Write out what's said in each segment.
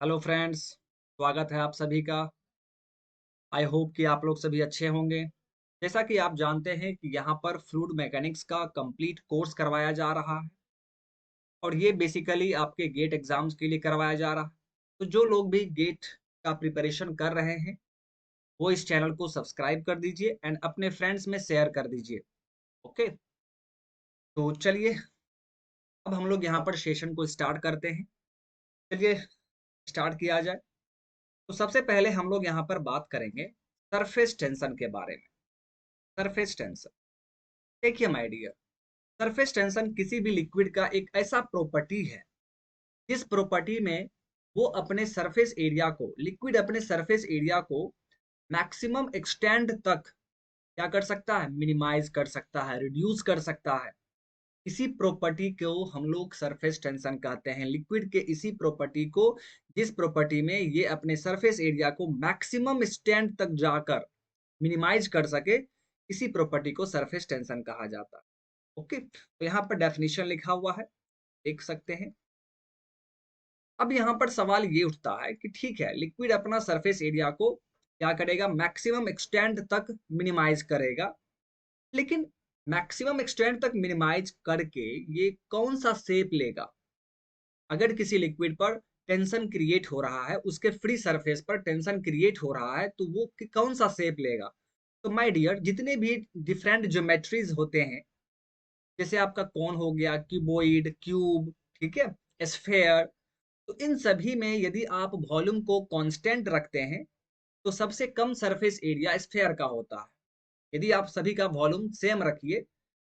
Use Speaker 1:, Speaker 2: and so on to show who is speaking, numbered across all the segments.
Speaker 1: Hello friends, स्वागत है आप सभी का। आई होप कि आप लोग सभी अच्छे होंगे। जैसा कि आप जानते हैं कि यहाँ पर फ्लूइड मैकेनिक्स का कंप्लीट कोर्स करवाया जा रहा है और ये बेसिकली आपके गेट एग्जाम्स के लिए करवाया जा रहा है। तो जो लोग भी गेट का प्रिपरेशन कर रहे हैं वो इस चैनल को सब्सक्राइब कर दीजिए एंड अपने फ्रेंड्स में शेयर कर दीजिए। ओके, तो चलिए अब हम लोग यहाँ पर सेशन को स्टार्ट करते हैं। चलिए स्टार्ट किया जाए। तो सबसे पहले हम लोग यहाँ पर बात करेंगे सरफेस टेंशन के बारे में। सरफेस टेंशन, देखिए माय डियर, सरफेस टेंशन किसी भी लिक्विड का एक ऐसा प्रॉपर्टी है जिस प्रॉपर्टी में वो अपने सरफेस एरिया को, लिक्विड अपने सरफेस एरिया को मैक्सिमम एक्सटेंड तक क्या कर सकता है, मिनिमाइज कर सकता है, रिड्यूस कर सकता है। इसी प्रॉपर्टी को हम लोग सरफेस टेंशन कहते हैं, लिक्विड के इसी प्रॉपर्टी को, जिस प्रॉपर्टी में ये अपने सरफेस एरिया को मैक्सिमम एक्सटेंड तक जाकर मिनिमाइज कर सके, इसी प्रॉपर्टी को सरफेस टेंशन कहा जाता है। ओके, तो यहाँ पर डेफिनेशन लिखा हुआ है, देख सकते हैं। अब यहाँ पर सवाल ये उठता है कि ठीक है, लिक्विड अपना सरफेस एरिया को क्या करेगा, मैक्सिमम एक्सटेंड तक मिनिमाइज करेगा, लेकिन मैक्सिमम एक्सटेंड तक मिनिमाइज करके ये कौन सा शेप लेगा। अगर किसी लिक्विड पर टेंशन क्रिएट हो रहा है, उसके फ्री सरफेस पर टेंशन क्रिएट हो रहा है, तो वो कौन सा शेप लेगा। तो माय डियर, जितने भी डिफरेंट ज्योमेट्रीज होते हैं, जैसे आपका कौन हो गया, क्यूबॉइड, क्यूब, ठीक है, स्फेयर, तो इन सभी में यदि आप वॉल्यूम को कांस्टेंट रखते हैं तो सबसे कम सरफेस एरिया स्फेयर का होता है। यदि आप सभी का वॉल्यूम सेम रखिए,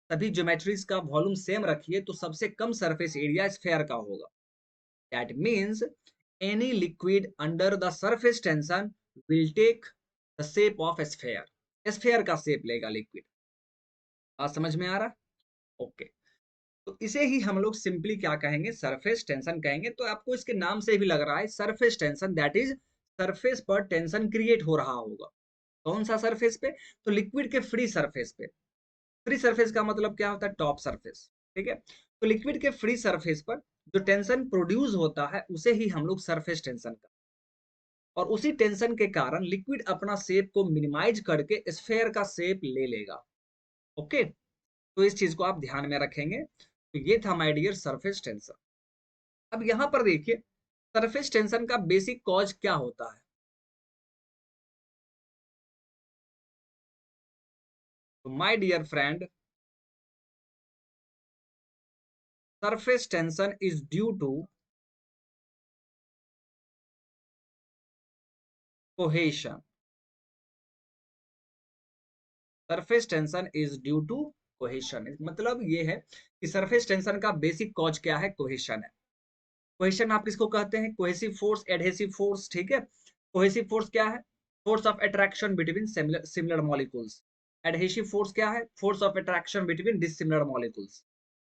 Speaker 1: सभी ज्योमेट्रीज का वॉल्यूम सेम रखिए, तो सबसे कम सरफेस एरिया स्फेयर का होगा। That means any liquid under the surface tension will take the shape of sphere. Sphere का शेप लेगा लिक्विड। बात समझ में आ रहा? ओके, तो इसे ही हम लोग सिंपली क्या कहेंगे, सरफेस टेंशन कहेंगे। तो आपको इसके नाम से भी लग रहा है surface tension, that is surface पर टेंशन क्रिएट हो रहा होगा। कौन सा सरफेस पे? तो लिक्विड के फ्री सरफेस पे। फ्री सरफेस का मतलब क्या होता है, टॉप सरफेस, ठीक है। तो लिक्विड के फ्री सरफेस पर जो टेंशन प्रोड्यूस होता है उसे ही हम लोग सरफेस टेंशन का, और उसी टेंशन के कारण लिक्विड अपना शेप को मिनिमाइज करके स्फेयर का शेप ले लेगा। ओके, तो इस चीज को आप ध्यान में रखेंगे। तो ये था माय डियर सरफेस टेंशन। अब यहां पर देखिए, सरफेस टेंशन का बेसिक कॉज क्या होता है। तो my dear friend, surface tension is due to cohesion. Surface tension is due to cohesion, मतलब ये है कि सरफेस टेंशन का बेसिक कॉज क्या है, कोहेशन है। कोहेशन आप किसको कहते हैं, कोहेसिव फोर्स, एडहेसिव फोर्स, ठीक है। कोहेसिव फोर्स क्या है, force of attraction between similar molecules. Adhesive force क्या है, force of attraction between dissimilar molecules.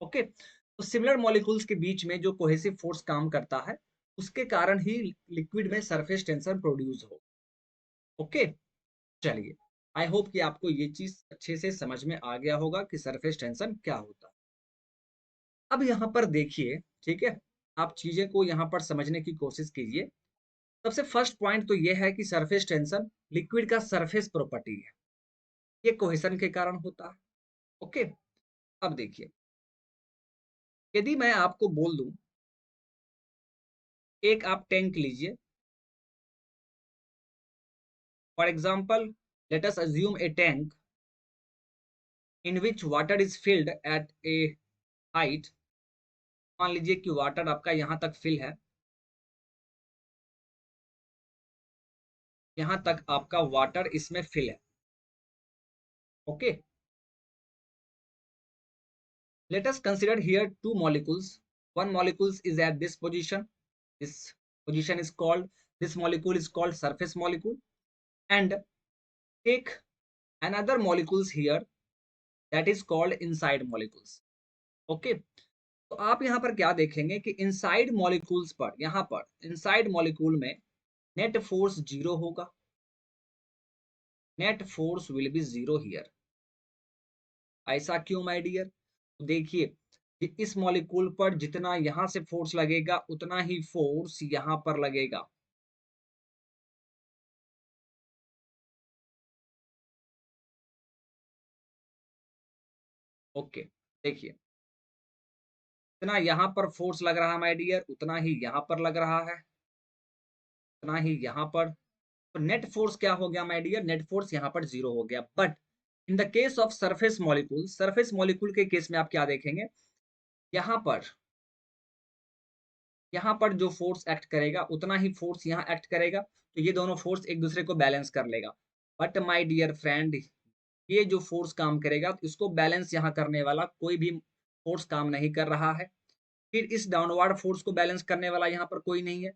Speaker 1: Okay, तो सिमिलर मॉलिक्यूल्स के बीच में जो कोहेसिव फोर्स काम करता है, उसके कारण ही लिक्विड में सरफेस टेंशन प्रोड्यूस हो। ओके, चलिए, आई होप कि आपको ये चीज अच्छे से समझ में आ गया होगा कि सरफेस टेंशन क्या होता है। अब यहाँ पर देखिए, ठीक है, आप चीजें को यहाँ पर समझने की कोशिश कीजिए। सबसे फर्स्ट पॉइंट तो ये है कि सरफेस टेंशन लिक्विड का सरफेस प्रॉपर्टी है, ये कोहेशन के कारण होता है। ओके, अब देखिए, यदि मैं आपको बोल दूं, एक आप टैंक लीजिए, for example let us assume a tank in which water is filled at a height. मान लीजिए कि वाटर आपका यहाँ तक फिल है, यहाँ तक आपका वाटर इसमें फिल है। Okay, let us consider here two molecules. One molecule is at this position. This position is called, this molecule is called surface molecule. And take another molecules here, that is called inside molecules. Okay, तो आप यहाँ पर क्या देखेंगे कि inside molecules पर, यहाँ पर इनसाइड मॉलिक्यूल में नेट फोर्स जीरो होगा। Net force will be zero here. ऐसा क्यों माय डियर? देखिए, कि इस मॉलिक्यूल पर जितना यहाँ से फोर्स लगेगा उतना ही फोर्स यहाँ पर लगेगा। ओके, देखिए जितना यहाँ पर फोर्स लग रहा है माय डियर, उतना ही यहाँ पर लग रहा है, उतना ही यहाँ पर। तो नेट फोर्स क्या हो गया माय डियर? नेट फोर्स यहाँ पर 0 हो गया। But in the case of surface molecule के केस में आप क्या देखेंगे? यहाँ पर यहाँ पर जो फोर्स एक्ट करेगा उतना ही फोर्स यहाँ एक्ट करेगा, तो ये दोनों फोर्स एक दूसरे को बैलेंस कर लेगा। बट माय डियर फ्रेंड, ये जो फोर्स काम करेगा तो इसको बैलेंस यहाँ करने वाला कोई भी फोर्स काम नहीं कर रहा है। फिर इस डाउनवर्ड फोर्स को बैलेंस करने वाला यहाँ पर कोई नहीं है।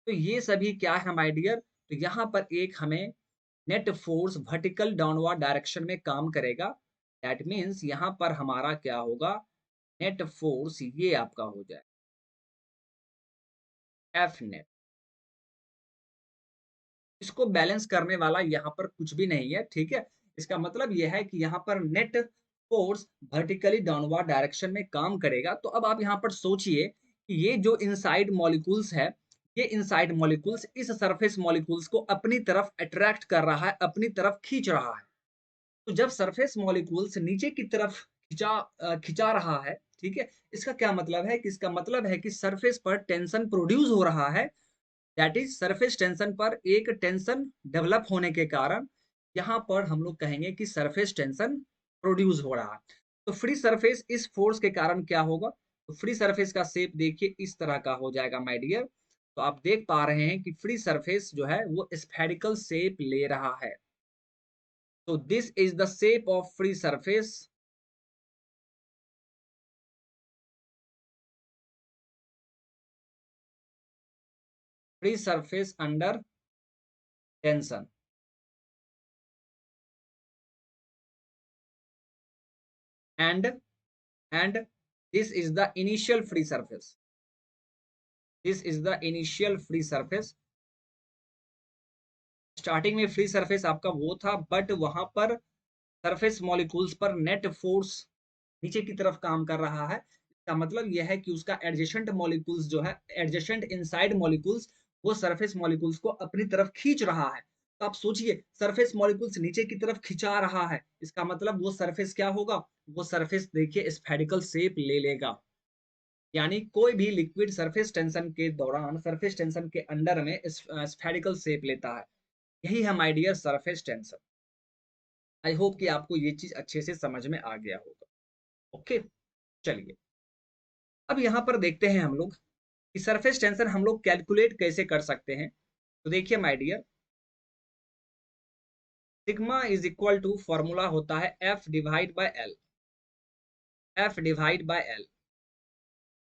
Speaker 1: तो ये सभी क्या है माय डियर? तो यहाँ पर एक हमें net force vertical downward direction में काम करेगा। दैट मीन्स यहाँ पर हमारा क्या होगा? नेट फोर्स ये आपका हो जाए एफ नेट। इसको बैलेंस करने वाला यहाँ पर कुछ भी नहीं है, ठीक है। इसका मतलब यह है कि यहाँ पर net force vertically downward direction में काम करेगा। तो अब आप यहाँ पर सोचिए कि ये जो इनसाइड मॉलिक्यूल्स है, ये इनसाइड मॉलिक्यूल्स इस सरफेस मॉलिक्यूल्स को अपनी तरफ अट्रैक्ट कर रहा है, अपनी तरफ खींच रहा है। तो जब सरफेस मॉलिक्यूल्स नीचे की तरफ खिंचा रहा है, ठीक है, इसका क्या मतलब है? कि इसका मतलब है कि सरफेस पर टेंशन प्रोड्यूस हो रहा है। दैट इज सरफेस टेंशन पर एक टेंशन डेवलप होने के कारण यहाँ पर हम लोग कहेंगे कि सरफेस टेंशन प्रोड्यूस हो रहा है। तो फ्री सरफेस इस फोर्स के कारण क्या होगा? तो फ्री सरफेस का शेप देखिए इस तरह का हो जाएगा माय डियर। तो आप देख पा रहे हैं कि फ्री सरफेस जो है वो स्फेरिकल शेप ले रहा है। तो this is the shape of free surface. Free surface under tension, and and this is the initial free surface. This is the initial free surface. Starting में फ्री सरफेस आपका वो था, बट वहां पर सरफेस मॉलिक्यूल्स पर net force नीचे की तरफ काम कर रहा है। इसका मतलब यह है कि उसका एडजेसेंट मॉलिक्यूल्स जो है, एडजेसेंट इनसाइड मॉलिक्यूल्स, वो सरफेस मॉलिक्यूल्स को अपनी तरफ खींच रहा है। तो आप सोचिए सरफेस मॉलिक्यूल्स नीचे की तरफ खिंचा रहा है, इसका मतलब वो सरफेस क्या होगा? वो सरफेस देखिए स्फेरिकल शेप ले लेगा। यानी कोई भी लिक्विड सरफेस टेंशन के दौरान, सरफेस टेंशन के अंडर में स्फेरिकल शेप लेता है। यही है my dear surface tension. I hope कि आपको ये चीज अच्छे से समझ में आ गया होगा। ओके, चलिए अब यहाँ पर देखते हैं हम लोग कि सरफेस टेंशन हम लोग कैलकुलेट कैसे कर सकते हैं। तो देखिए my dear, sigma is equal to formula होता है F divide by L. F divide by L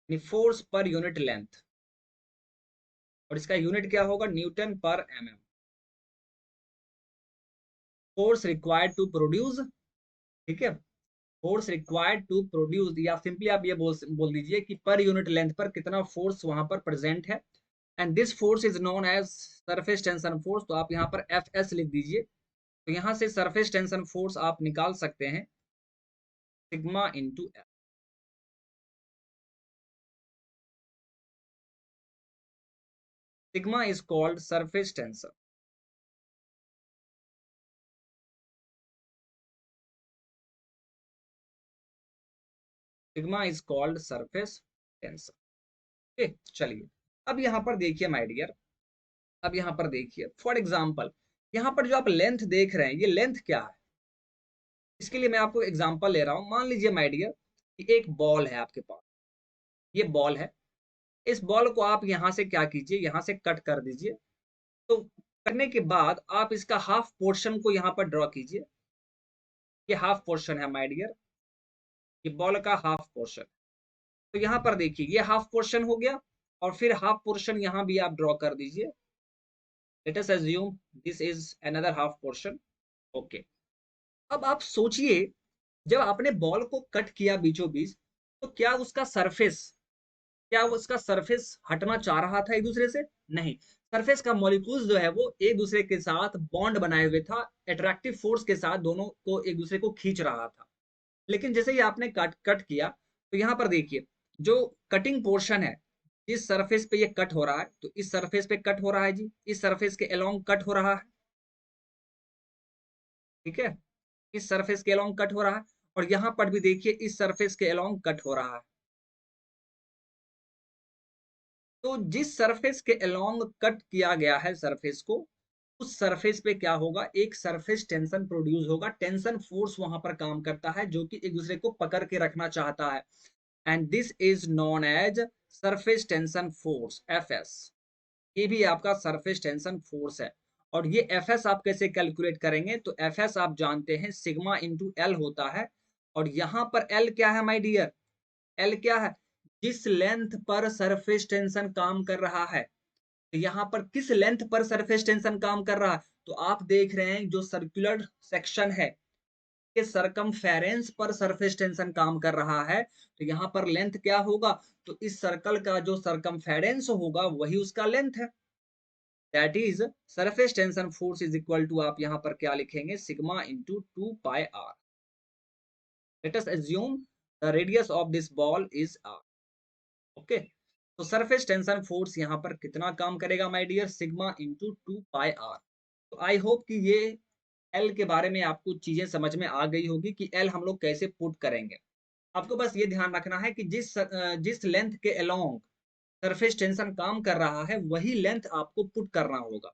Speaker 1: यानी फोर्स पर यूनिट लेंथ, और इसका यूनिट क्या होगा? न्यूटन पर MM. Force required to produce, ठीक है, फोर्स रिक्वायर्ड टू प्रोड्यूस, या सिंपली आप ये बोल दीजिए कि पर यूनिट लेंथ पर कितना फोर्स वहां पर प्रेजेंट है। And this force is known as surface tension force. तो आप यहाँ पर एफ एस लिख दीजिए। तो यहाँ से सरफेस टेंशन फोर्स आप निकाल सकते हैं sigma into F. Sigma is called surface tension. Sigma is called surface tension. Okay, चलिए अब यहाँ पर देखिए माय डियर, अब यहाँ पर देखिए फॉर एग्जाम्पल, यहाँ पर जो आप लेंथ देख रहे हैं, ये लेंथ क्या है? इसके लिए मैं आपको एग्जांपल ले रहा हूं। मान लीजिए माय डियर कि एक बॉल है आपके पास, ये बॉल है। इस बॉल को आप यहाँ से क्या कीजिए, यहाँ से कट कर दीजिए। तो करने के बाद आप इसका हाफ पोर्शन को यहाँ पर ड्रॉ कीजिए। ये हाफ पोर्शन है माय डियर, ये बॉल का हाफ पोर्शन। तो यहाँ पर देखिए ये हाफ पोर्शन हो गया, और फिर हाफ पोर्शन यहाँ भी आप ड्रॉ कर दीजिए। Late us assume this is another half portion. Okay, अब आप सोचिए जब आपने बॉल को कट किया बीचों बीच, तो क्या वो उसका सरफेस हटना चाह रहा था एक दूसरे से? नहीं। सरफेस का मॉलिक्यूल्स जो है वो एक दूसरे के साथ बॉन्ड बनाए हुए था, अट्रैक्टिव फोर्स के साथ दोनों को एक दूसरे को खींच रहा था। लेकिन जैसे ही आपने कट कट किया, तो यहाँ पर देखिए, जो कटिंग पोर्शन है, जिस सरफेस पे ये कट हो रहा है, तो इस सरफेस पे कट हो रहा है जी, इस सरफेस के अलोंग कट हो रहा है, ठीक है, इस सरफेस के अलोंग कट हो रहा है, और यहाँ पर भी देखिए इस सरफेस के अलोंग कट हो रहा है। तो जिस सरफेस के अलोंग कट किया गया है सरफेस को, उस सरफेस पे क्या होगा, एक सरफेस टेंशन प्रोड्यूस होगा, टेंशन फोर्स वहां पर काम करता है जो कि एक दूसरे को पकड़ के रखना चाहता है, and this is known as surface tension force, FS. ये भी आपका सरफेस टेंशन फोर्स है। और ये एफएस आप कैसे कैलकुलेट करेंगे, तो एफएस आप जानते हैं सिग्मा इंटू एल होता है। और यहाँ पर एल क्या है माय डियर, एल क्या है, जिस लेंथ पर सरफेस टेंशन काम कर रहा है, तो यहाँ पर किस लेंथ पर सरफेस टेंशन काम कर रहा है, तो आप देख रहे हैं जो सर्कुलर सेक्शन है के सरकमफेरेंस पर सरफेस टेंशन काम कर रहा है, तो यहाँ पर लेंथ क्या होगा, तो इस सर्कल का जो सरकमफेरेंस होगा वही उसका लेंथ है, that is surface tension force is equal to, आप यहाँ पर क्या लिखेंगे, sigma into 2 pi R. Let us assume the radius of this ball is R. Okay, तो सरफेस टेंशन फोर्स यहाँ पर कितना काम करेगा my dear, sigma into 2 pi R. तो आई होप कि ये एल के बारे में आपको चीजें समझ में आ गई होगी कि एल हम लोग कैसे पुट करेंगे। आपको बस ये ध्यान रखना है कि जिस लेंथ के अलोंग सरफेस टेंशन काम कर रहा है वही लेंथ आपको पुट करना होगा।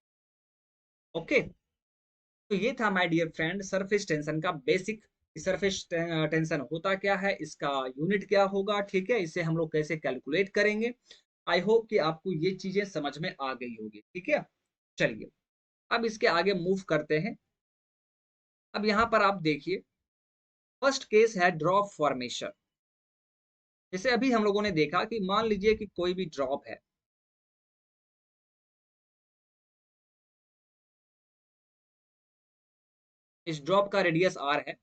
Speaker 1: ओके, तो ये था my dear friend surface tension का बेसिक, सरफेस टेंशन होता क्या है, इसका यूनिट क्या होगा, ठीक है, इसे हम लोग कैसे कैलकुलेट करेंगे। आई होप कि आपको ये चीजें समझ में आ गई होगी, ठीक है। चलिए अब इसके आगे मूव करते हैं। अब यहाँ पर आप देखिए, फर्स्ट केस है ड्रॉप फॉर्मेशन। जैसे अभी हम लोगों ने देखा कि मान लीजिए कि कोई भी ड्रॉप है, इस ड्रॉप का रेडियस आर है।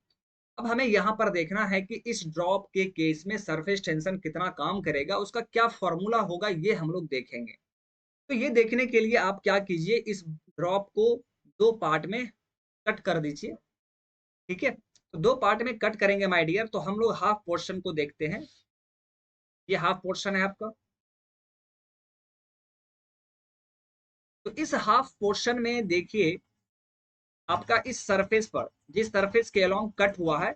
Speaker 1: अब हमें यहाँ पर देखना है कि इस ड्रॉप के केस में सरफेस टेंशन कितना काम करेगा, उसका क्या फॉर्मूला होगा, ये हम लोग देखेंगे। तो ये देखने के लिए आप क्या कीजिए, इस ड्रॉप को दो पार्ट में कट कर दीजिए, ठीक है। तो दो पार्ट में कट करेंगे माय डियर, तो हम लोग हाफ पोर्शन को देखते हैं। ये हाफ पोर्शन है आपका। तो इस हाफ पोर्शन में देखिए, आपका इस सरफेस पर, जिस सरफेस के अलोंग कट हुआ है,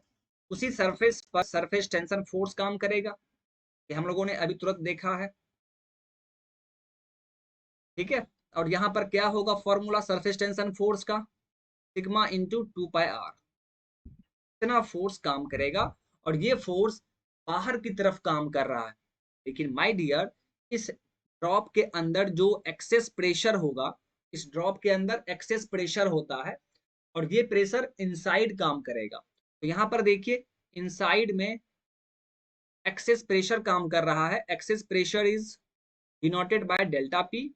Speaker 1: उसी सरफेस पर सरफेस टेंशन फोर्स काम करेगा। ये हम लोगों ने अभी तुरंत देखा है, ठीक है। और यहाँ पर क्या होगा फॉर्मूला सरफेस टेंशन फोर्स का, सिग्मा इंटू 2 पाई आर। इतना फोर्स काम करेगा, और ये फोर्स बाहर की तरफ काम कर रहा है। लेकिन माय डियर, इस ड्रॉप के अंदर जो एक्सेस प्रेशर होगा, इस ड्रॉप के अंदर एक्सेस प्रेशर होता है, और ये प्रेशर इनसाइड काम करेगा। तो यहाँ पर देखिए, इनसाइड में एक्सेस प्रेशर काम कर रहा है। Excess pressure is denoted by delta P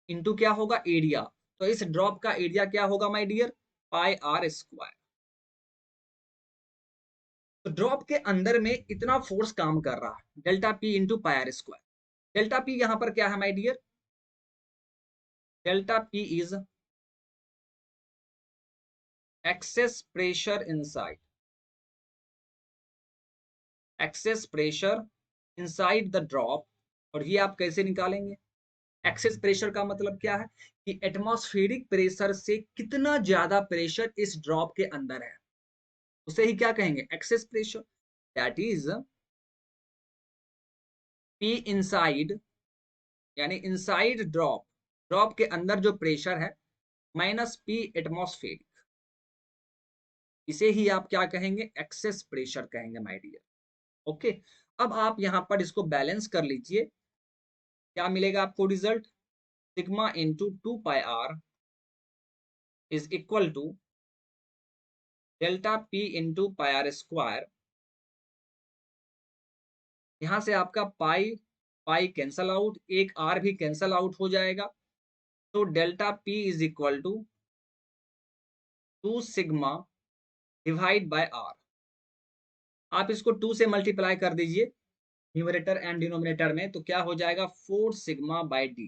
Speaker 1: into क्या होगा, एरिया। तो इस ड्रॉप का एरिया क्या होगा my dear, pi R square. तो ड्रॉप के अंदर में इतना फोर्स काम कर रहा है, delta P into pi R square. Delta P यहाँ पर क्या है my dear, delta P is excess pressure inside, excess pressure inside the drop. और ये आप कैसे निकालेंगे, एक्सेस प्रेशर का मतलब क्या है, कि एटमॉस्फेरिक प्रेशर से कितना ज्यादा प्रेशर इस ड्रॉप के अंदर है, उसे ही क्या कहेंगे, excess pressure. That is P inside, यानी इनसाइड ड्रॉप, ड्रॉप के अंदर जो प्रेशर है, माइनस पी एटमॉस्फेरिक, इसे ही आप क्या कहेंगे, एक्सेस प्रेशर कहेंगे माय डियर। ओके, अब आप यहां पर इसको बैलेंस कर लीजिए, क्या मिलेगा आपको result, sigma into 2 pi R is equal to delta P into pi R square. यहां से आपका पाई पाई कैंसल आउट, एक आर भी कैंसल आउट हो जाएगा। तो delta P is equal to 2 sigma divide by R. आप इसको 2 से मल्टीप्लाई कर दीजिए न्यूमरेटर एंड डिनोमिनेटर में, तो क्या हो जाएगा, 4 सिग्मा बाय डी।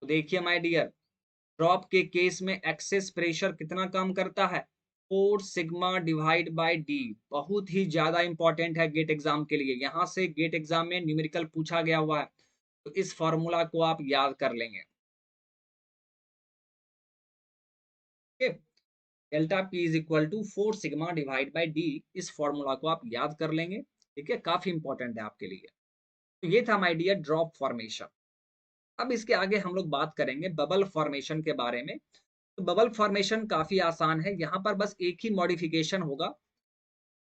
Speaker 1: तो देखिए माय डियर, ड्रॉप के केस में एक्सेस प्रेशर कितना काम करता है, 4 सिग्मा डिवाइड बाय डी बहुत ही ज्यादा इंपॉर्टेंट है गेट एग्जाम के लिए। यहां से गेट एग्जाम में न्यूमेरिकल पूछा गया हुआ है, तो इस फॉर्मूला को आप याद कर लेंगे। Delta P is equal to 4 sigma divide by D, इस फॉर्मूला को आप याद कर लेंगे। ठीक है, काफी इंपॉर्टेंट है आपके लिए। तो ये था माय डियर ड्रॉप फॉर्मेशन। अब इसके आगे हम लोग बात करेंगे बबल फॉर्मेशन के बारे में। तो बबल फॉर्मेशन काफी आसान है, यहाँ पर बस एक ही मॉडिफिकेशन होगा।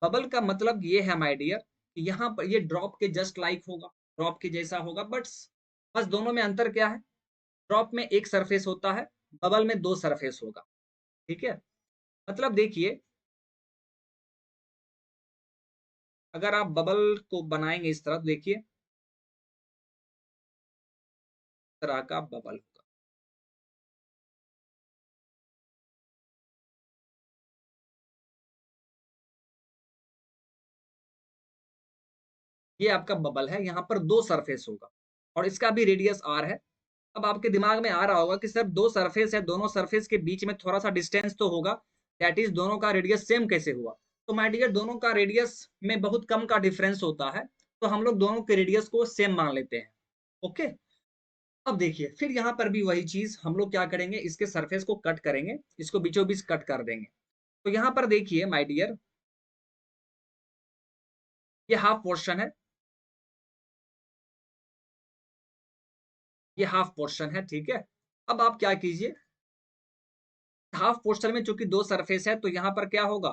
Speaker 1: बबल का मतलब ये है माय डियर कि यहाँ पर ये ड्रॉप के जस्ट लाइक होगा, ड्रॉप के जैसा होगा, बट बस दोनों में अंतर क्या है? ड्रॉप में एक सरफेस होता है, बबल में दो सरफेस होगा। ठीक है, मतलब देखिए, अगर आप बबल को बनाएंगे इस तरह, देखिए इस तरह का बबल होगा। ये आपका बबल है, यहाँ पर दो सरफेस होगा और इसका भी रेडियस आर है। अब आपके दिमाग में आ रहा होगा कि सर दो सरफेस है, दोनों सरफेस के बीच में थोड़ा सा डिस्टेंस तो होगा, दैट इज दोनों का रेडियस सेम कैसे हुआ? तो माय डियर, दोनों का रेडियस में बहुत कम का डिफरेंस होता है, तो हम लोग दोनों के रेडियस को सेम मान लेते हैं। ओके, अब देखिए फिर यहाँ पर भी वही चीज हम लोग क्या करेंगे, इसके सरफेस को कट करेंगे, इसको बीचों बीच कट कर देंगे। तो यहाँ पर देखिए माय डियर, ये हाफ पोर्शन है, ये हाफ पोर्शन है। ठीक है, अब आप क्या कीजिए, हाफ पोर्शन में चूंकि दो सरफेस है, तो यहाँ पर क्या होगा,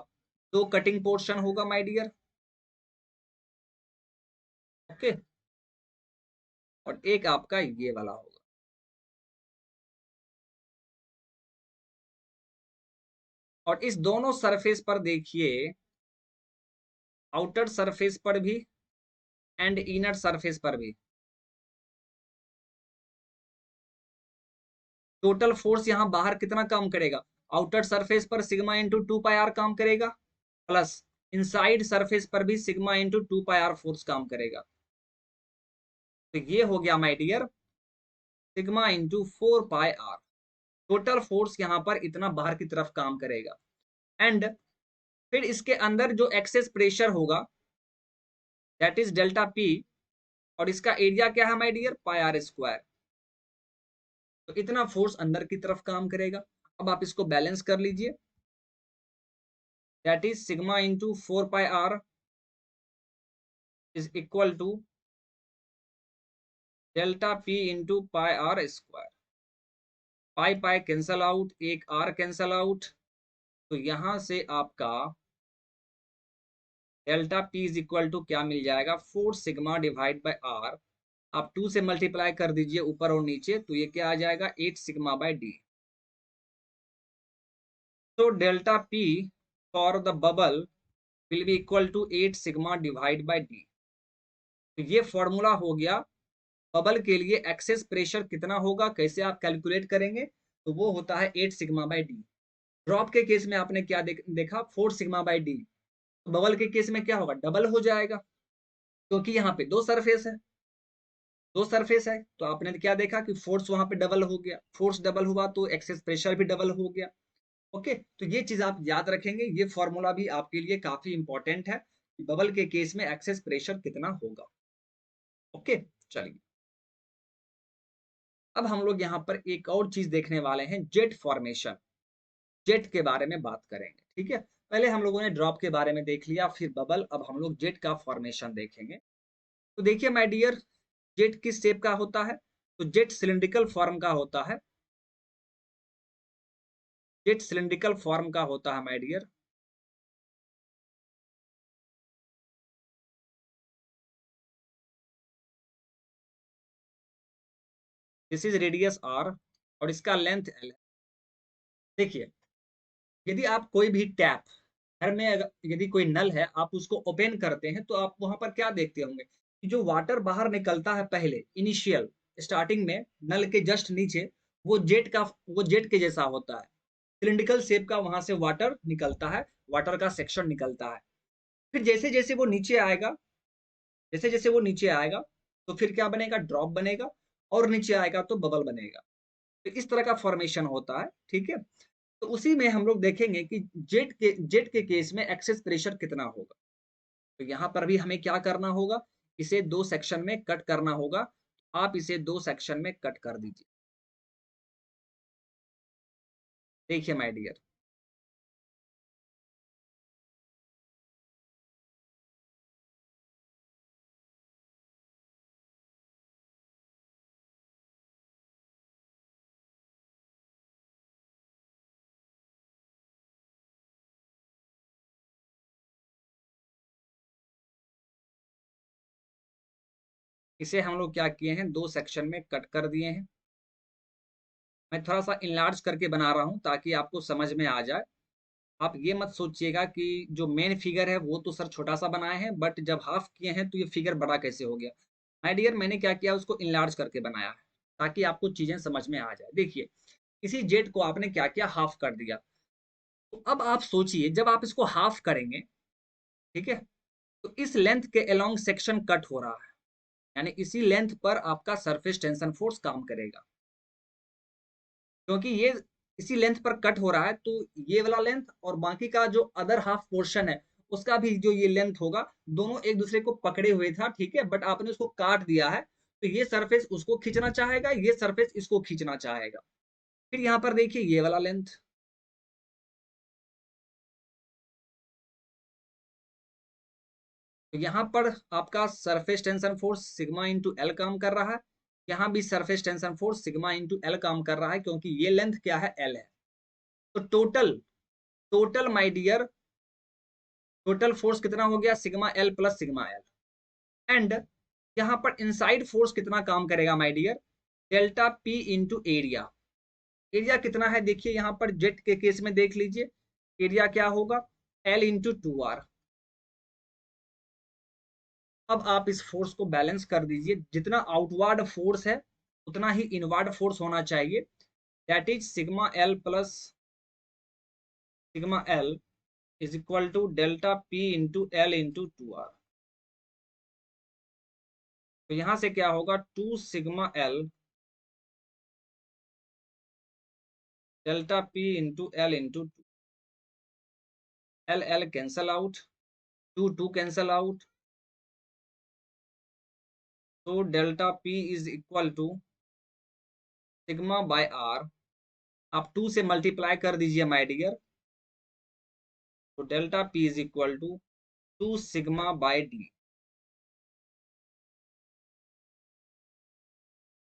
Speaker 1: दो कटिंग पोर्शन होगा माय डियर। ओके, और एक आपका ये वाला होगा। और इस दोनों सरफेस पर देखिए, आउटर सरफेस पर भी एंड इनर सरफेस पर भी टोटल फोर्स यहाँ बाहर कितना काम करेगा? आउटर सरफेस पर सिग्मा इंटू 2 पाई आर काम करेगा, प्लस इनसाइड सरफेस पर भी sigma into 2 pi R force काम करेगा। तो ये हो गया my dear sigma into 4 pi R. Total force यहाँ पर इतना बाहर की तरफ काम करेगा। एंड फिर इसके अंदर जो एक्सेस प्रेशर होगा, दैट इज डेल्टा पी, और इसका एरिया क्या है my dear, pi R square. तो इतना फोर्स अंदर की तरफ काम करेगा। अब आप इसको बैलेंस कर लीजिए, that is sigma into 4 pi R is equal to delta P into pi R square. Pi pi cancel out, एक आर कैंसल आउट, तो यहां से आपका delta P is equal to क्या मिल जाएगा, 4 सिग्मा डिवाइड बाय आर। आप 2 से मल्टीप्लाई कर दीजिए ऊपर और नीचे, तो ये क्या आ जाएगा, 8 सिग्मा बाय डी। तो delta P for the bubble will be equal to 8 sigma divide by D. तो ये फॉर्मूला हो गया बबल के लिए। एक्सेस प्रेशर कितना होगा, कैसे आप कैलकुलेट करेंगे, तो वो होता है 8 सिग्मा बाय डी। ड्रॉप के केस में आपने क्या देखा, 4 सिग्मा बाय डी। तो बबल के केस में क्या होगा, डबल हो जाएगा, क्योंकि यहाँ पे दो सरफेस है, दो सरफेस है, तो आपने क्या देखा कि फोर्स वहां पे डबल हो गया, फोर्स डबल हुआ तो एक्सेस प्रेशर भी डबल हो गया। ओके, तो ये चीज आप याद रखेंगे, ये फॉर्मूला भी आपके लिए काफी इंपॉर्टेंट है कि बबल के केस में एक्सेस प्रेशर कितना होगा। ओके, चलिए अब हम लोग यहाँ पर एक और चीज देखने वाले हैं, जेट फॉर्मेशन। जेट के बारे में बात करेंगे। ठीक है, पहले हम लोगों ने ड्रॉप के बारे में देख लिया, फिर बबल, अब हम लोग जेट का फॉर्मेशन देखेंगे। तो देखिए माय डियर, जेट किस शेप का होता है, तो जेट सिलिंड्रिकल फॉर्म का होता है। जेट सिलिंड्रिकल फॉर्म का होता है my dear. This is radius R और इसका लेंथ एल। देखिए, यदि आप कोई भी टैप, घर में यदि कोई नल है, आप उसको ओपन करते हैं, तो आप वहां पर क्या देखते होंगे कि जो वाटर बाहर निकलता है पहले इनिशियल स्टार्टिंग में नल के जस्ट नीचे, वो जेट के जैसा होता है, सिलिंड्रिकल शेप का वहां से वाटर निकलता है, वाटर का सेक्शन निकलता है। फिर जैसे जैसे वो नीचे आएगा, जैसे जैसे वो नीचे आएगा, तो फिर क्या बनेगा, ड्रॉप बनेगा, और नीचे आएगा तो बबल बनेगा। तो इस तरह का फॉर्मेशन होता है। ठीक है, तो उसी में हम लोग देखेंगे कि जेट के केस में एक्सेस प्रेशर कितना होगा। तो यहाँ पर भी हमें क्या करना होगा, इसे 2 सेक्शन में कट करना होगा। आप इसे 2 सेक्शन में कट कर दीजिए। देखिए माय डियर, इसे हम लोग क्या किए हैं, 2 सेक्शन में कट कर दिए हैं। मैं थोड़ा-सा इनलार्ज करके बना रहा हूँ ताकि आपको समझ में आ जाए। आप ये मत सोचिएगा कि जो मेन फिगर है वो तो सर छोटा-सा बनाए हैं, बट जब हाफ किए हैं तो ये फिगर बड़ा कैसे हो गया? माय डियर, मैंने क्या किया, उसको इनलार्ज करके बनाया है, ताकि आपको चीज़ें समझ में आ जाए। देखिए, इसी जेड को आपने क्या किया, हाफ कर दिया। तो अब आप सोचिए, जब आप इसको हाफ करेंगे, ठीक है? तो इस लेंथ के अलोंग सेक्शन कट हो रहा है, यानी इसी लेंथ पर आपका सरफेस टेंशन फोर्स काम करेगा। क्योंकि ये इसी लेंथ पर कट हो रहा है, तो ये वाला लेंथ और बाकी का जो अदर हाफ पोर्शन है, उसका भी जो ये लेंथ होगा, दोनों एक दूसरे को पकड़े हुए था, ठीक है? बट आपने उसको काट दिया है, तो ये सरफेस उसको खींचना चाहेगा, ये सरफेस इसको खींचना चाहेगा। फिर यहाँ पर देखिए ये वाला लेंथ, तो यहाँ पर आपका surface tension force sigma into L काम कर रहा है। यहाँ भी surface tension force sigma into L काम कर रहा है, क्योंकि ये लेंथ क्या है, एल है। तो total total my dear, total force कितना हो गया, sigma L plus sigma L. And यहाँ पर इनसाइड फोर्स कितना काम करेगा my dear, delta P into area. Area कितना है देखिए, यहाँ पर जेट के केस में देख लीजिए, एरिया क्या होगा, एल इंटू 2r। अब आप इस फोर्स को बैलेंस कर दीजिए, जितना आउटवर्ड फोर्स है उतना ही इनवर्ड फोर्स होना चाहिए। That is sigma L plus sigma L is equal to delta P into L into 2r। तो यहां से क्या होगा, 2 sigma L delta P into L into 2। L L cancel out, 2 2 cancel out, तो delta P is equal to sigma by R. आप 2 से multiply कर दीजिए माय डियर, तो delta P is equal to 2 sigma by D.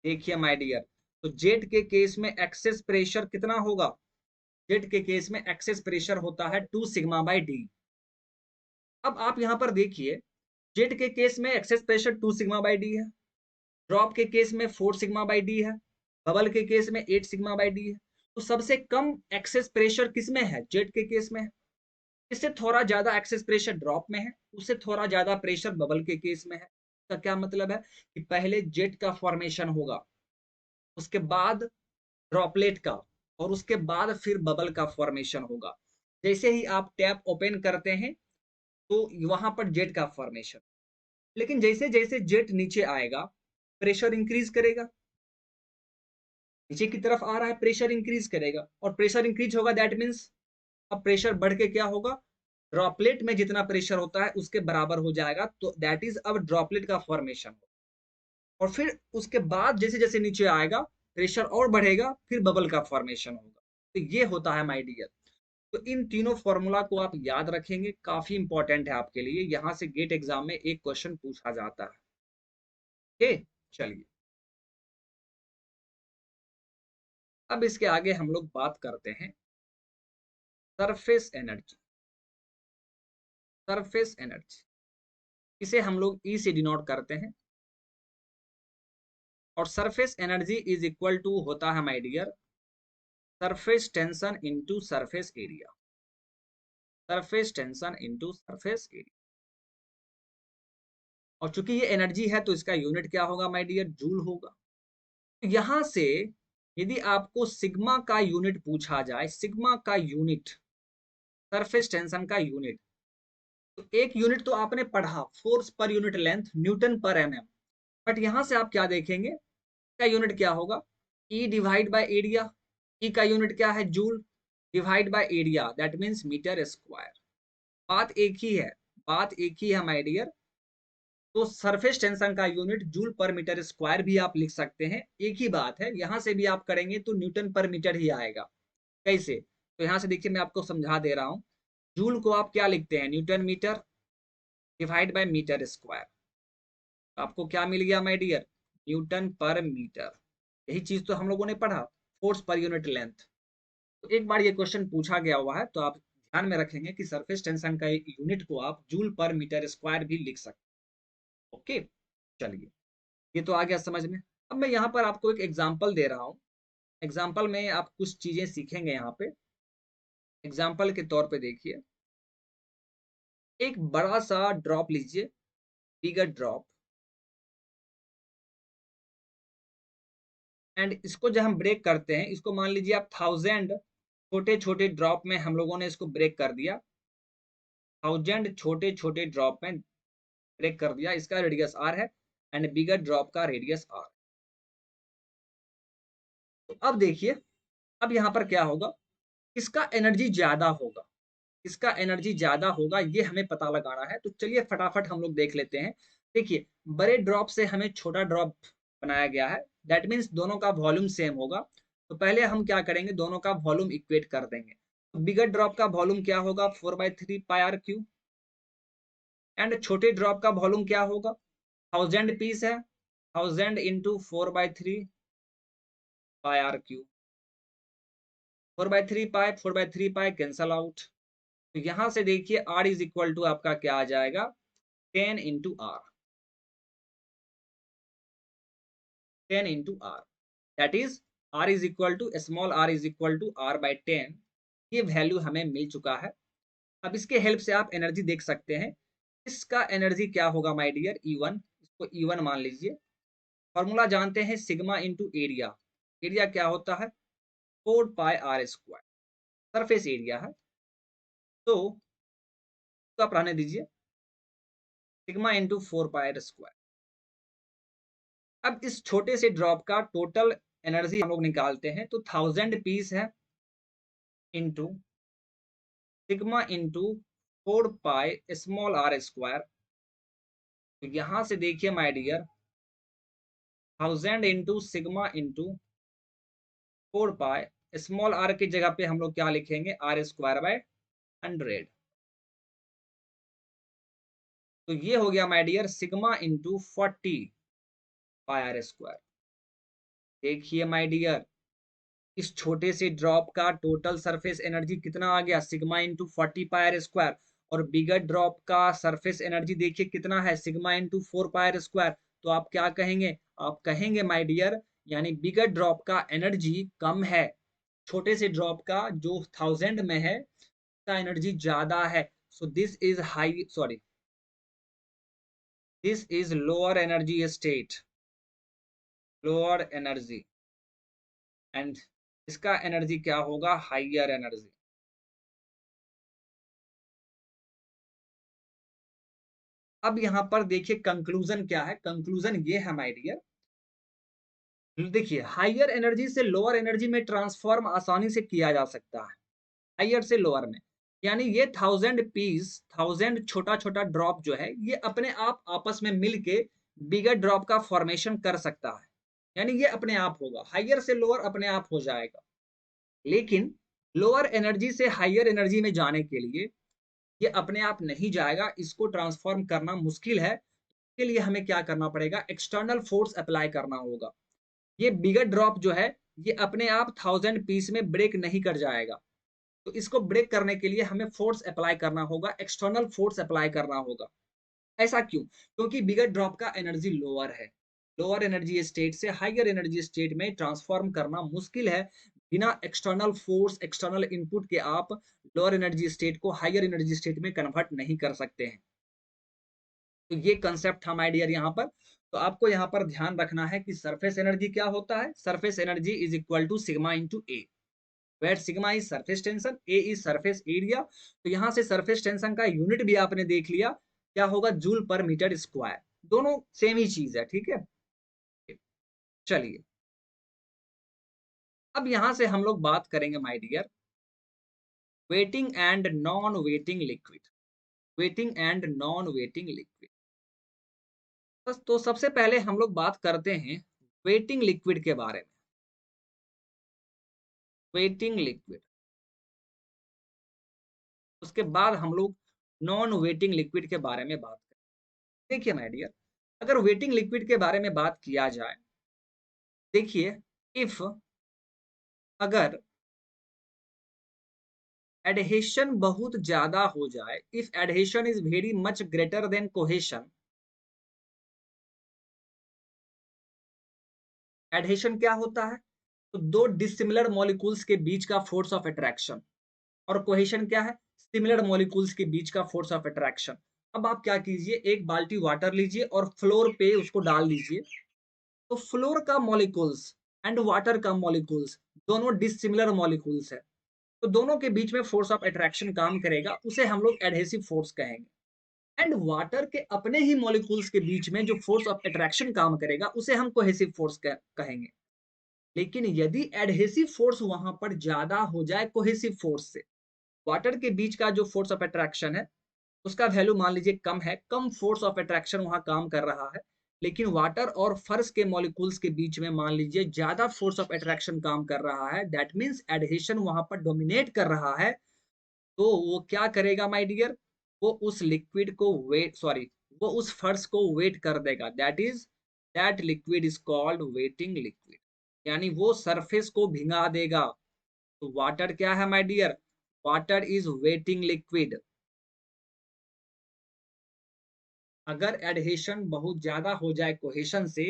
Speaker 1: देखिए my dear, तो jet के case में एक्सेस प्रेशर कितना होगा, जेट के केस में एक्सेस प्रेशर होता है 2 सिग्मा बाय डी। अब आप यहां पर देखिए, जेट के केस में excess pressure 2 sigma by D है, ड्रॉप के केस में 4 सिग्मा बाय डी है, बबल के केस में 8 सिग्मा बाय डी है। तो सबसे कम एक्सेस प्रेशर किसमें है, जेट के केस में है। इससे थोड़ा ज्यादा एक्सेस प्रेशर ड्रॉप में है, उससे थोड़ा ज्यादा प्रेशर बबल के केस में है। इसका क्या मतलब है कि पहले जेट का फॉर्मेशन होगा, उसके बाद ड्रॉपलेट का, और उसके बाद फिर बबल का फॉर्मेशन होगा। जैसे ही आप टैप ओपन करते हैं तो वहां पर जेट का फॉर्मेशन, लेकिन जैसे जैसे जेट नीचे आएगा प्रेशर इंक्रीज करेगा, नीचे की तरफ आ रहा है प्रेशर इंक्रीज करेगा, और प्रेशर इंक्रीज होगा दैट मीन्स अब प्रेशर बढ़ के क्या होगा, ड्रॉपलेट में जितना प्रेशर होता है उसके बराबर हो जाएगा, तो दैट इज अब ड्रॉपलेट का फॉर्मेशन। और फिर उसके बाद जैसे जैसे नीचे आएगा प्रेशर और बढ़ेगा, फिर बबल का फॉर्मेशन होगा। तो ये होता है माय डियर। तो इन तीनों फॉर्मूला को आप याद रखेंगे, काफी इंपॉर्टेंट है आपके लिए, यहां से गेट एग्जाम में एक क्वेश्चन पूछा जाता है। ओके, चलिए अब इसके आगे हम लोग बात करते हैं सरफेस एनर्जी। सरफेस एनर्जी इसे हम लोग ई से डिनोट करते हैं, और surface energy is equal to होता है my dear surface tension into surface area. Surface tension into surface area, और चूंकि ये एनर्जी है तो इसका यूनिट क्या होगा माय डियर, जूल होगा। यहां से यदि आपको सिग्मा का यूनिट पूछा जाए, सिग्मा का यूनिट, सरफेस टेंशन का यूनिट, तो एक यूनिट तो आपने पढ़ा, फोर्स पर यूनिट लेंथ न्यूटन पर एमएम। बट यहां से आप क्या देखेंगे, का यूनिट क्या होगा, E divide by area. E का यूनिट क्या है, joule. Divide by area, that means metre square. बात एक ही है, बात एक ही है माय डियर। तो सरफेस टेंशन का यूनिट जूल पर मीटर स्क्वायर भी आप लिख सकते हैं, एक ही बात है। यहां से भी आप करेंगे तो न्यूटन पर मीटर ही आएगा। कैसे? तो यहां से देखिए मैं आपको समझा दे रहा हूं। जूल को आप क्या लिखते हैं? Newton meter divide by meter square. आपको क्या मिल गया माय डियर? न्यूटन पर मीटर। यही चीज तो हम लोगों ने पढ़ा, फोर्स पर यूनिट लेंथ। तो एक बार ये क्वेश्चन पूछा गया हुआ है, तो आप ध्यान में रखेंगे कि सरफेस टेंशन का यूनिट को आप जूल पर मीटर स्क्वायर भी लिख सकते हैं। ओके, चलिए, ये तो आ गया समझ में। अब मैं यहाँ पर आपको एक एग्जाम्पल दे रहा हूँ। एग्जाम्पल में आप कुछ चीजें सीखेंगे यहाँ पे। एग्जाम्पल के तौर पे देखिए, एक बड़ा सा ड्रॉप लीजिए, बिगर ड्रॉप, एंड इसको जब हम ब्रेक करते हैं, इसको मान लीजिए आप 1000 छोटे छोटे ड्रॉप में हम लोगों ने इसको ब्रेक कर दिया। 1000 छोटे छोटे ड्रॉप में ब्रेक कर दिया। इसका रेडियस आर है एंड बिगर ड्रॉप का रेडियस आर। तो अब देखिए, अब यहाँ पर क्या होगा, इसका एनर्जी ज्यादा होगा। इसका एनर्जी ज्यादा होगा, ये हमें पता लगाना है। तो चलिए फटाफट हम लोग देख लेते हैं। देखिए, बड़े ड्रॉप से हमें छोटा ड्रॉप बनाया गया है, दैट मीन्स दोनों का वॉल्यूम सेम होगा। तो पहले हम क्या करेंगे, दोनों का वॉल्यूम इक्वेट कर देंगे। तो बिगर ड्रॉप का वॉल्यूम क्या होगा? 4/3 पाई आर क्यू। एंड छोटे ड्रॉप का वॉल्यूम क्या होगा? 1000 पीस है, 1000 × 4/3 pi R cube. 4/3 pi, 4/3 pi cancel out. तो यहां से देखिए R इज इक्वल टू आपका क्या आ जाएगा? 10 × R। 10 × R, that is R is equal to, small r is equal to R/10। ये वैल्यू हमें मिल चुका है। अब इसके हेल्प से आप एनर्जी देख सकते हैं। इसका एनर्जी क्या होगा माय डियर? E1। इसको E1 मान लीजिए। फॉर्मूला जानते हैं, सिग्मा इंटू एरिया। एरिया क्या होता है? 4 πr²। सरफेस एरिया है। तो आप रहने दीजिए, सिग्मा इंटू 4 πr²। अब इस छोटे से ड्रॉप का टोटल एनर्जी हम लोग निकालते हैं, तो 1000 पीस है into sigma into 4 π small r²। तो यहां से देखिए my dear, 1000 into sigma into 4 π, small r की जगह पे हम लोग क्या लिखेंगे? R² bye 100। तो ये हो गया my dear sigma into 40 πr²। देखिए माय डियर, इस छोटे से ड्रॉप का टोटल सरफेस एनर्जी कितना आ गया? Sigma into 40 πr²। और बिगर ड्रॉप का सरफेस एनर्जी देखिए कितना है? Sigma into 4 πr²। तो आप क्या कहेंगे? आप कहेंगे माय डियर, यानी बिगर ड्रॉप का एनर्जी कम है, छोटे से ड्रॉप का जो 1000 में है का एनर्जी ज्यादा है। So this is high, sorry, this is lower energy state, lower energy. And इसका एनर्जी क्या होगा? Higher energy. अब यहाँ पर देखिए कंक्लूजन क्या है। कंक्लूजन ये है माय डियर, देखिए हाइयर एनर्जी से लोअर एनर्जी में ट्रांसफॉर्म आसानी से किया जा सकता है, हाइयर से लोअर में। यानी ये 1000 पीस, 1000 छोटा छोटा ड्रॉप जो है, ये अपने आप आपस में मिलके बिगर ड्रॉप का फॉर्मेशन कर सकता है। यानी ये अपने आप होगा, हाइयर से लोअर अपने आप हो जाएगा। लेकिन लोअर एनर्जी से हाइयर एनर्जी में जाने के लिए ये अपने आप नहीं जाएगा, इसको ट्रांसफॉर्म करना मुश्किल है। के लिए हमें क्या करना पड़ेगा? एक्सटर्नल फोर्स अप्लाई करना होगा। ये बिगर ड्रॉप जो है, ये अपने आप 1000 पीस में ब्रेक नहीं कर जाएगा। तो इसको ब्रेक करने के लिए हमें फोर्स अप्लाई करना होगा, एक्सटर्नल फोर्स अप्लाई करना होगा। ऐसा क्यों? क्योंकि बिगर ड्रॉप का एनर्जी लोअर है। लोअर एनर्जी स्टेट से हाइयर एनर्जी स्टेट में ट्रांसफॉर्म करना मुश्किल है। बिना एक्सटर्नल फोर्स, एक्सटर्नल इनपुट के आप लोअर एनर्जी स्टेट को हाइयर एनर्जी स्टेट में कन्वर्ट नहीं कर सकते हैं। तो ये कंसेप्ट हम आइडियर यहाँ पर। तो आपको यहाँ पर ध्यान रखना है कि सरफेस एनर्जी क्या होता है? Surface energy is equal to sigma into A, where sigma is surface tension, A is surface area. तो यहाँ से सरफेस टेंशन का यूनिट भी आपने देख लिया, क्या होगा? जूल पर मीटर स्क्वायर। दोनों सेम ही चीज है, ठीक है। चलिए, अब यहाँ से हम लोग बात करेंगे my dear, wetting and non wetting liquid, wetting and non wetting liquid. बस तो सबसे पहले हम लोग बात करते हैं वेटिंग लिक्विड के बारे में। वेटिंग लिक्विड, उसके बाद हम लोग नॉन वेटिंग लिक्विड के बारे में बात करें। देखिए माय डियर, अगर वेटिंग लिक्विड के बारे में बात किया जाए, देखिए इफ अगर एडहेशन बहुत ज्यादा हो जाए, if adhesion is very much greater than cohesion. Adhesion क्या होता है? तो दो डिसिमिलर मॉलिक्यूल्स के बीच का फोर्स ऑफ अट्रैक्शन। और कोहेशन क्या है? सिमिलर मॉलिक्यूल्स के बीच का फोर्स ऑफ अट्रैक्शन। अब आप क्या कीजिए, एक बाल्टी वाटर लीजिए और फ्लोर पे उसको डाल दीजिए। तो फ्लोर का मॉलिक्यूल्स एंड वाटर का मॉलिक्यूल्स दोनों डिसिमिलर मॉलिक्यूल्स है, तो दोनों के बीच में फोर्स ऑफ अट्रैक्शन काम करेगा, उसे हम लोग एडहेसिव फोर्स कहेंगे। एंड वाटर के अपने ही मॉलिक्यूल्स के बीच में जो फोर्स ऑफ अट्रैक्शन काम करेगा, उसे हम कोहेसिव फोर्स कहेंगे। लेकिन यदि एडहेसिव फोर्स वहां पर ज्यादा हो जाए कोहेसिव फोर्स से, वाटर के बीच का जो फोर्स ऑफ अट्रैक्शन है उसका वैल्यू मान लीजिए कम है, कम फोर्स ऑफ अट्रैक्शन वहां काम कर रहा है, लेकिन वाटर और फर्श के मॉलिक्यूल्स के बीच में मान लीजिए ज्यादा फोर्स ऑफ अट्रैक्शन काम कर रहा है, दैट मींस एडहेशन वहां पर डोमिनेट कर रहा है। तो वो क्या करेगा माय डियर? वो उस लिक्विड को वेट, सॉरी, वो उस फर्श को वेट कर देगा। That liquid is called waiting liquid, यानी वो सरफेस को भिंगा देगा। तो वाटर क्या है my dear? Water is wetting liquid. अगर एडहेशन बहुत ज्यादा हो जाए कोहेशन से,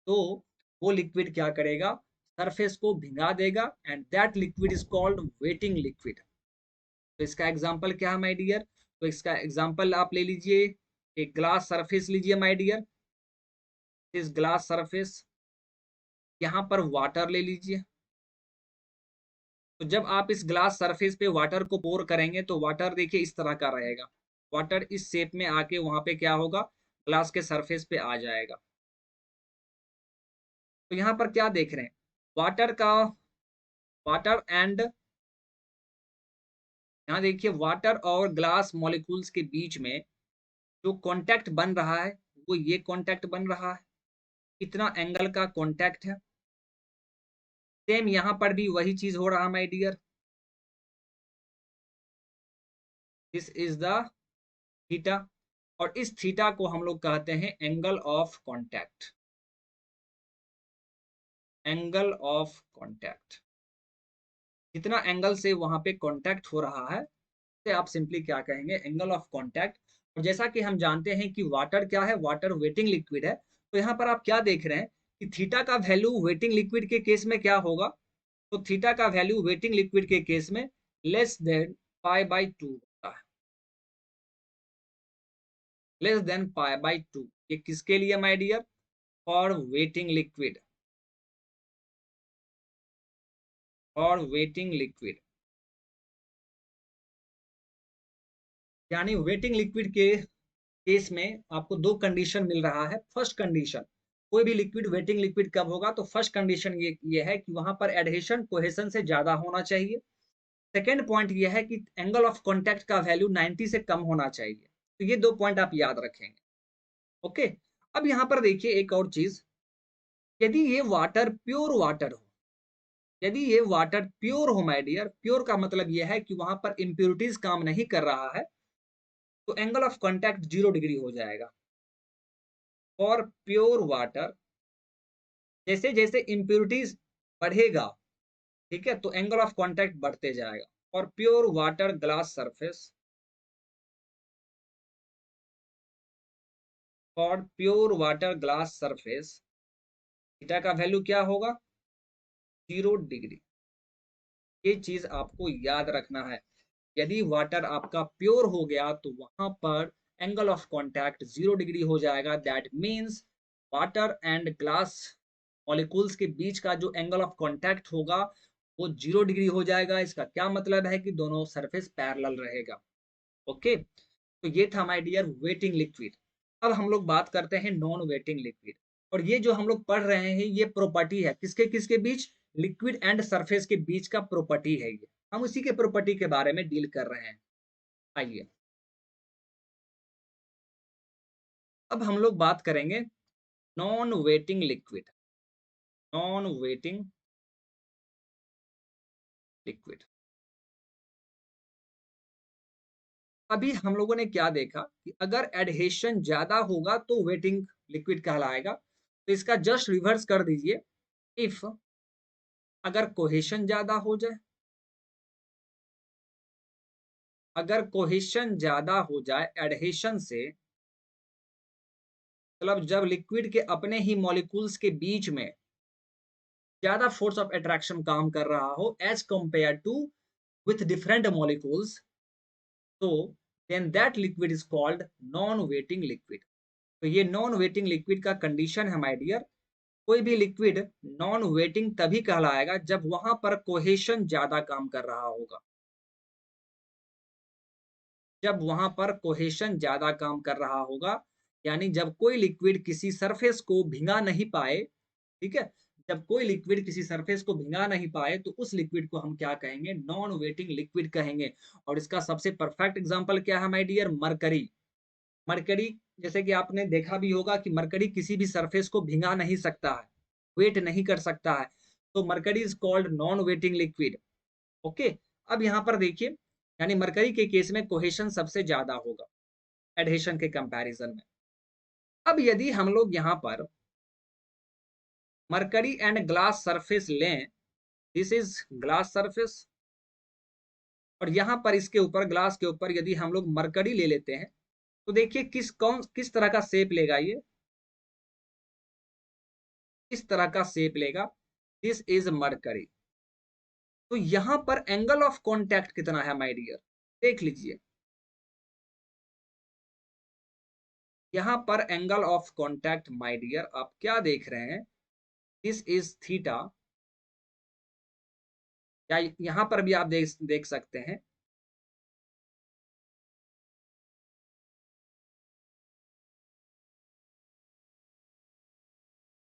Speaker 1: तो वो लिक्विड क्या करेगा? सरफेस को भिंगा देगा, and that liquid is called waiting liquid. तो इसका एग्जांपल क्या है माय डियर? तो इसका एग्जांपल आप ले लीजिए, एक ग्लास सरफेस लीजिए माय डियर। इस ग्लास सरफेस, यहाँ पर वाटर ले लीजिए। तो जब आप इस ग्लास सरफेस पे वाटर को पोर करेंगे, तो वाटर देखिए इस तरह का रहेगा। वाटर इस शेप में आके वहां पे क्या होगा? ग्लास के सरफेस पे आ जाएगा। तो यहाँ पर क्या देख रहे हैं? वाटर का, वाटर एंड, यहाँ देखिए वाटर और ग्लास मॉलिक्यूल्स के बीच में जो कांटेक्ट बन रहा है, वो ये कांटेक्ट बन रहा है, इतना एंगल का कांटेक्ट है। सेम यहाँ पर भी वही चीज हो रहा है my dear. This is the theta, और इस थीटा को हम लोग कहते हैं angle of contact. Angle of contact, जितना एंगल से वहां पे कांटेक्ट हो रहा है, से आप सिंपली क्या कहेंगे? Angle of contact. और जैसा कि हम जानते हैं कि वाटर क्या है? वाटर वेटिंग लिक्विड है। तो यहाँ पर आप क्या देख रहे हैं कि थीटा का वैल्यू वेटिंग लिक्विड के केस में क्या होगा? तो थीटा का वैल्यू वेटिंग लिक्विड के केस में लेस देन π/2 होता है। Less than π/2। ये किसके लिए my dear? For wetting liquid, for wetting liquid. यानी वेटिंग लिक्विड के केस में आपको दो कंडीशन मिल रहा है। फर्स्ट कंडीशन, कोई भी लिक्विड वेटिंग लिक्विड कब होगा? तो फर्स्ट कंडीशन ये है कि वहां पर एडहेशन कोहेशन से ज्यादा होना चाहिए। सेकेंड पॉइंट ये है कि एंगल ऑफ कॉन्टैक्ट का वैल्यू 90 से कम होना चाहिए। तो ये दो पॉइंट आप याद रखेंगे। ओके। अब यहाँ पर देखिए एक और चीज, यदि ये वाटर प्योर वाटर हो, यदि ये वाटर प्योर हो माय डियर, प्योर का मतलब ये है कि वहां पर इंप्योरिटीज काम नहीं कर रहा है, तो एंगल ऑफ कॉन्टैक्ट 0 डिग्री हो जाएगा। फॉर प्योर वाटर, जैसे जैसे इंप्योरिटीज बढ़ेगा, ठीक है, तो एंगल ऑफ कांटेक्ट बढ़ते जाएगा। और pure water glass surface, for pure water glass surface, theta का वैल्यू क्या होगा? 0 डिग्री। ये चीज आपको याद रखना है। यदि वाटर आपका प्योर हो गया, तो वहां पर एंगल ऑफ कांटेक्ट 0 डिग्री हो जाएगा। That means water and glass molecules के बीच का जो एंगल ऑफ कांटेक्ट होगा, वो 0 डिग्री हो जाएगा। इसका क्या मतलब है? कि दोनों सरफेस पैरेलल रहेगा। ओके। तो ये था माय डियर वेटिंग लिक्विड। अब हम लोग बात करते हैं नॉन वेटिंग लिक्विड। और ये जो हम लोग पढ़ रहे हैं, ये प्रॉपर्टी है किसके किसके बीच? लिक्विड एंड सरफेस के बीच का प्रॉपर्टी है ये। हम उसी के प्रॉपर्टी के बारे में डील कर रहे हैं। आइए अब हम लोग बात करेंगे non wetting liquid. Non wetting liquid. अभी हम लोगों ने क्या देखा कि अगर एडहेशन ज्यादा होगा तो वेटिंग लिक्विड कहलाएगा। तो इसका जस्ट रिवर्स कर दीजिए। इफ अगर कोहेशन ज्यादा हो जाए, अगर कोहेशन ज्यादा हो जाए एडहेशन से, मतलब जब लिक्विड के अपने ही मॉलिक्यूल्स के बीच में ज्यादा फोर्स ऑफ अट्रैक्शन काम कर रहा हो as compare to with different molecules, तो then that liquid is called non wetting liquid. तो ये नॉन वेटिंग लिक्विड का कंडीशन है माय डियर। कोई भी लिक्विड नॉन वेटिंग तभी कहलाएगा जब वहां पर कोहेशन ज्यादा काम कर रहा होगा। जब वहां पर कोहेशन ज्यादा काम कर रहा होगा, यानी जब कोई लिक्विड किसी सरफेस को भिंगा नहीं पाए, ठीक है, जब कोई लिक्विड किसी सरफेस को भिंगा नहीं पाए तो उस लिक्विड को हम क्या कहेंगे? नॉन वेटिंग लिक्विड कहेंगे। और इसका सबसे परफेक्ट एग्जांपल क्या है माय डियर? मरकरी। मरकरी, जैसे कि आपने देखा भी होगा कि मरकरी किसी भी सरफेस को भिंगा नहीं सकता है, वेट नहीं कर सकता है। तो mercury is called non wetting liquid. Okay. अब यहाँ पर देखिए, यानी मरकरी के केस में कोहेशन सबसे ज्यादा होगा एडहेशन के कंपैरिजन में। अब यदि हम लोग यहाँ पर मरकरी एंड ग्लास सरफेस लें, दिस इज ग्लास सरफेस, और यहाँ पर इसके ऊपर ग्लास के ऊपर यदि हम लोग मरकरी ले लेते हैं, तो देखिए किस तरह का शेप लेगा ये? इस तरह का शेप लेगा। This is mercury. तो यहाँ पर एंगल ऑफ कॉन्टैक्ट कितना है माय डियर? देख लीजिए, यहाँ पर angle of contact my dear आप क्या देख रहे हैं? This is theta. या यहाँ पर भी आप देख सकते हैं,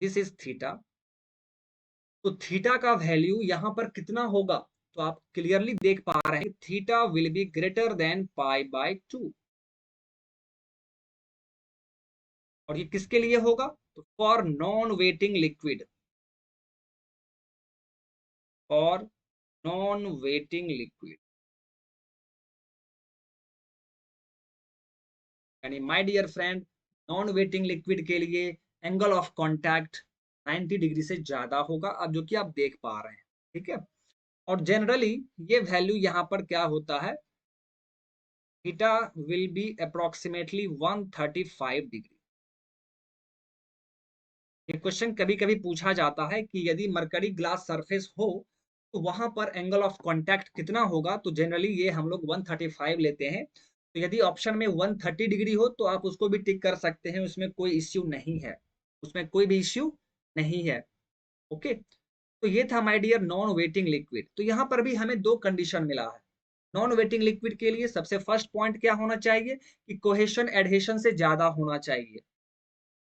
Speaker 1: दिस इज थीटा। तो थीटा का वैल्यू यहाँ पर कितना होगा? तो आप क्लियरली देख पा रहे हैं theta will be greater than pi by 2। और ये किसके लिए होगा? तो for non wetting liquid, for non wetting liquid, यानी my dear friend, non wetting liquid के लिए एंगल ऑफ कांटेक्ट 90 डिग्री से ज्यादा होगा, अब जो कि आप देख पा रहे हैं। ठीक है। और जनरली ये वैल्यू यहाँ पर क्या होता है? Theta will B approximately 135 degree. ये क्वेश्चन कभी कभी पूछा जाता है कि यदि मरकरी ग्लास सरफेस हो तो वहां पर एंगल ऑफ कांटेक्ट कितना होगा? तो जनरली ये हम लोग 135 लेते हैं। तो यदि ऑप्शन में 130 डिग्री हो तो आप उसको भी टिक कर सकते हैं, उसमें कोई इश्यू नहीं है, उसमें कोई भी इश्यू नहीं है। ओके। तो ये था my dear non wetting liquid. तो यहाँ पर भी हमें दो कंडीशन मिला है। नॉन वेटिंग लिक्विड के लिए सबसे फर्स्ट पॉइंट क्या होना चाहिए? कि कोहेशन एडहेशन से ज्यादा होना चाहिए,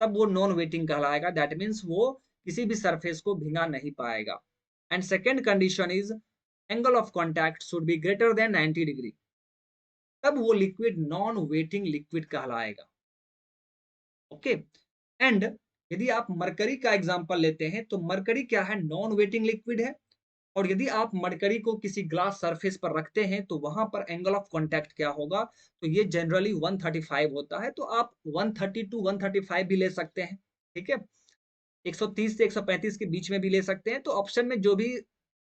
Speaker 1: तब वो नॉन वेटिंग कहलाएगा। दैट मीन्स वो किसी भी सरफेस को भिंगा नहीं पाएगा। And second condition is angle of contact should be greater then 90 degree, तब वो लिक्विड नॉन वेटिंग लिक्विड कहलाएगा। ओके। एंड यदि आप मरकरी का एग्जांपल लेते हैं तो मरकरी क्या है? नॉन वेटिंग लिक्विड है। और यदि आप मरकरी को किसी ग्लास सरफेस पर रखते हैं तो वहां पर एंगल ऑफ कांटेक्ट क्या होगा? तो ये जनरली 135 होता है। तो आप 130 टू 135 भी ले सकते हैं। ठीक है। 130 से 135 के बीच में भी ले सकते हैं। तो ऑप्शन में जो भी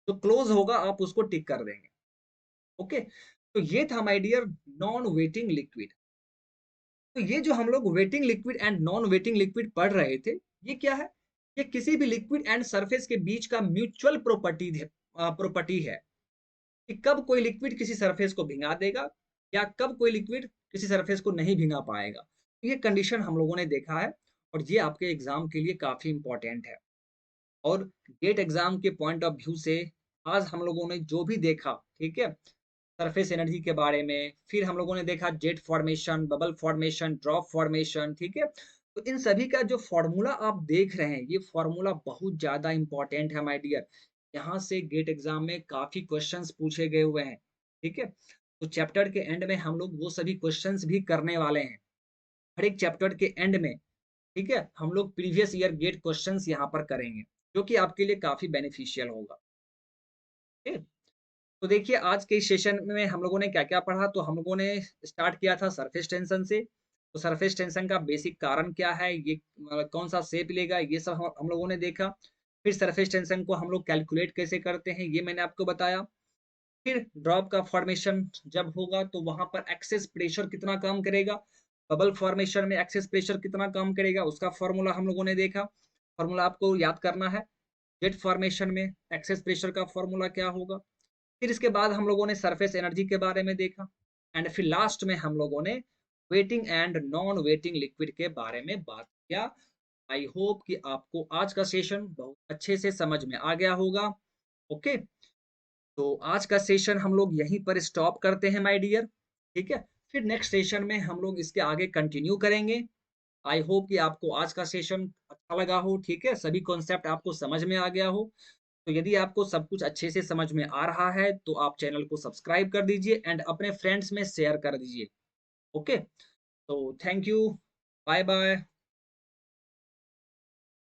Speaker 1: जो क्लोज होगा आप उसको टिक कर देंगे। ओके। तो ये था my dear non wetting liquid. तो ये जो हम लोग wetting liquid and non wetting liquid पढ़ रहे थे, ये क्या है? ये किसी भी लिक्विड एंड सरफेस के बीच का म्यूचुअल प्रॉपर्टी है कि कब कोई लिक्विड किसी सरफेस को भिंगा देगा या कब कोई लिक्विड किसी सरफेस को नहीं भिंगा पाएगा। ये कंडीशन हम लोगों ने देखा है और ये आपके एग्जाम के लिए काफी इंपॉर्टेंट है। और गेट एग्जाम के पॉइंट ऑफ व्यू से आज हम लोगों ने जो भी देखा, ठीक है, सरफेस एनर्जी के बारे में, फिर हम लोगों ने देखा jet formation, bubble formation, drop formation, ठीक है। तो इन सभी का जो फॉर्मूला आप देख रहे हैं, ये फॉर्मूला बहुत ज्यादा इंपॉर्टेंट है माय डियर। यहाँ से गेट एग्जाम में काफ़ी क्वेश्चंस पूछे गए हुए हैं, ठीक है? तो चैप्टर के एंड में हम लोग वो सभी क्वेश्चंस भी करने वाले हैं। हर एक चैप्टर के एंड में, ठीक है? हम लोग प्रीवियस ईयर गेट क्वेश्चंस यहाँ पर करेंगे, जो कि आपके लिए काफ़ी बेनिफिशियल होगा, ठीक है? तो देखिए आज के इस सेशन में हम लोगों ने क्या-क्या पढ़ा, तो हम लोगों ने स्टार्ट किया था सरफेस टेंशन से। तो सरफेस टेंशन का बेसिक कारण क्या है, ये कौन-सा शेप लेगा, ये सब हम लोगों ने देखा। फिर सरफेस टेंशन को हम लोग कैलकुलेट कैसे करते हैं, ये मैंने आपको बताया। फिर ड्रॉप का फॉर्मेशन जब होगा तो वहाँ पर एक्सेस प्रेशर कितना काम करेगा, बबल फॉर्मेशन में एक्सेस प्रेशर कितना काम करेगा, उसका फॉर्मूला हम लोगों ने देखा। फॉर्मूला आपको याद करना है। जेट फॉर्मेशन में एक्सेस प्रेशर का फॉर्मूला क्या होगा। फिर इसके बाद हम लोगों ने सरफेस एनर्जी के बारे में देखा एंड फिर लास्ट में हम लोगों ने waiting and non wetting liquid के बारे में बात किया। आई होप कि आपको आज का सेशन बहुत अच्छे से समझ में आ गया होगा। ओके, तो आज का सेशन हम लोग यहीं पर स्टॉप करते हैं माय डियर, ठीक है? फिर नेक्स्ट सेशन में हम लोग इसके आगे कंटिन्यू करेंगे। आई होप कि आपको आज का सेशन अच्छा लगा हो, ठीक है? सभी कॉन्सेप्ट आपको समझ में आ गया हो। तो यदि आपको सब कुछ अच्छे से समझ में आ रहा है, तो आप चैनल को सब्सक्राइब कर दीजिए एंड अपने फ्रेंड्स में शेयर कर दीजिए। ओके? तो थैंक यू। बाय-बाय।